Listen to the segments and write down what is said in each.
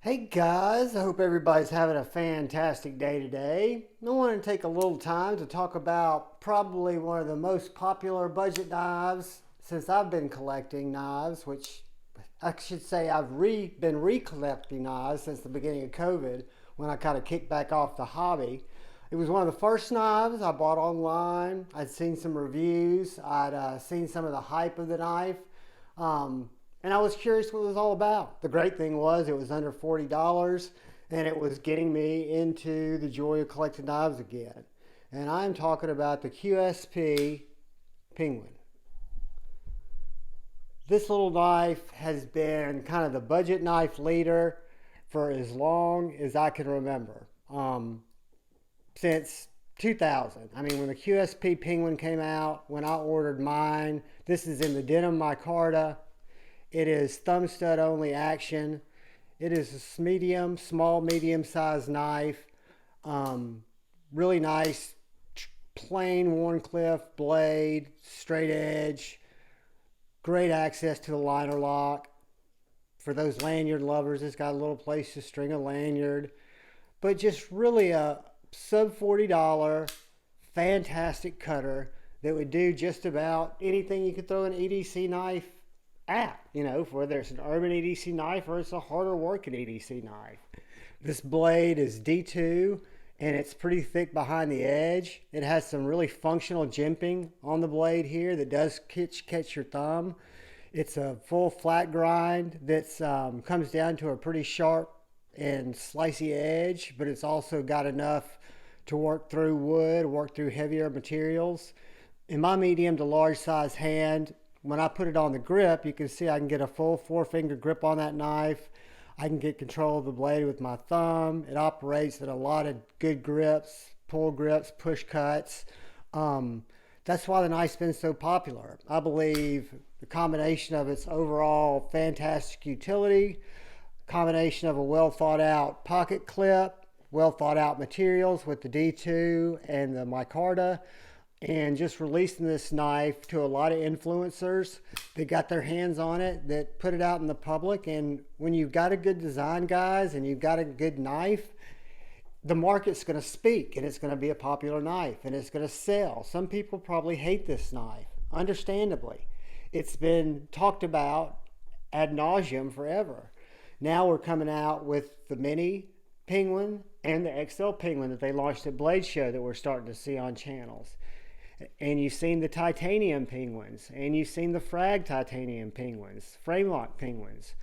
Hey guys, I hope everybody's having a fantastic day today. I want to take a little time to talk about probably one of the most popular budget knives since I've been collecting knives, which I should say I've been recollecting knives since the beginning of COVID when I kind of kicked back off the hobby. It was one of the first knives I bought online. I'd seen some reviews, I'd seen some of the hype of the knife. And I was curious what it was all about. The great thing was it was under $40 and it was getting me into the joy of collecting knives again. And I'm talking about the QSP Penguin. This little knife has been kind of the budget knife leader for as long as I can remember. Since 2000. I mean, when the QSP Penguin came out, when I ordered mine, this is in the denim micarta. It is thumb stud only action. It is a small, medium sized knife. Really nice, plain Wharncliffe blade, straight edge. Great access to the liner lock. For those lanyard lovers, it's got a little place to string a lanyard. But just really a sub $40, fantastic cutter that would do just about anything you could throw an EDC knife at, whether it's an urban EDC knife or it's a harder working EDC knife. This blade is D2 and it's pretty thick behind the edge. It has some really functional jimping on the blade here that does catch your thumb. It's a full flat grind that comes down to a pretty sharp and slicey edge, but it's also got enough to work through wood, work through heavier materials. In my medium to large size hand, when I put it on the grip, you can see I can get a full 4-finger grip on that knife. I can get control of the blade with my thumb. It operates at a lot of good grips, pull grips, push cuts. That's why the knife's been so popular. I believe the combination of its overall fantastic utility, combination of a well thought out pocket clip, well thought out materials with the D2 and the micarta, and just releasing this knife to a lot of influencers that got their hands on it, that put it out in the public. And when you've got a good design, guys, and you've got a good knife, the market's going to speak and it's going to be a popular knife and it's going to sell. Some people probably hate this knife, understandably. It's been talked about ad nauseum forever. Now we're coming out with the mini Penguin and the XL Penguin that they launched at Blade Show that we're starting to see on channels. And you've seen the titanium penguins, and you've seen the frag titanium penguins, frame lock penguins,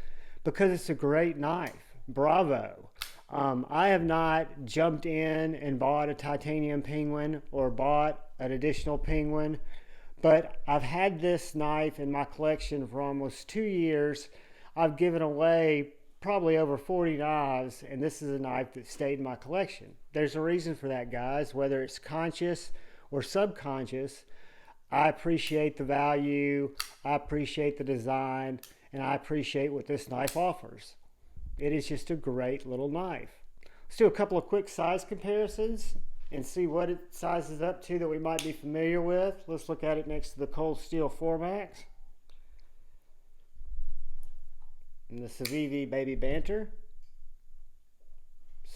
because it's a great knife. Bravo. I have not jumped in and bought a titanium penguin or bought an additional penguin, but I've had this knife in my collection for almost 2 years. I've given away probably over 40 knives, and this is a knife that stayed in my collection. There's a reason for that, guys, whether it's conscious or subconscious. I appreciate the value, I appreciate the design, and I appreciate what this knife offers. It is just a great little knife. Let's do a couple of quick size comparisons and see what it sizes up to that we might be familiar with. Let's look at it next to the Cold Steel 4MAX and the Civivi Baby Banter.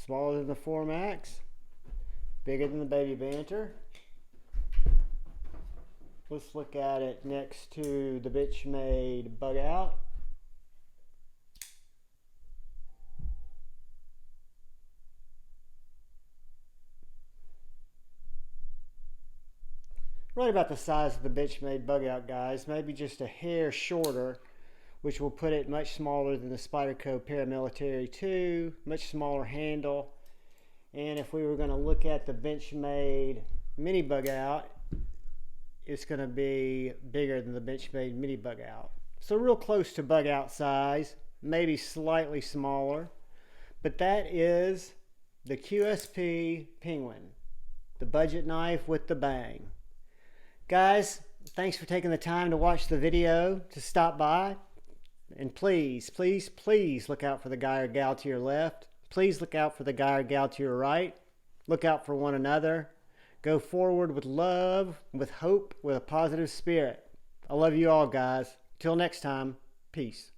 Smaller than the 4MAX, bigger than the Baby Banter. Let's look at it next to the Bitch-Made Bug Out. Right about the size of the Bitch-Made Bug Out, guys. Maybe just a hair shorter, which will put it much smaller than the Spyderco Paramilitary 2. Much smaller handle. And if we were going to look at the Benchmade Mini Bug Out, it's going to be bigger than the Benchmade Mini Bug Out. So real close to bug out size, maybe slightly smaller. But that is the QSP Penguin, the budget knife with the bang. Guys, thanks for taking the time to watch the video, to stop by. And please, please, please look out for the guy or gal to your left. Please look out for the guy or gal to your right. Look out for one another. Go forward with love, with hope, with a positive spirit. I love you all, guys. Till next time, peace.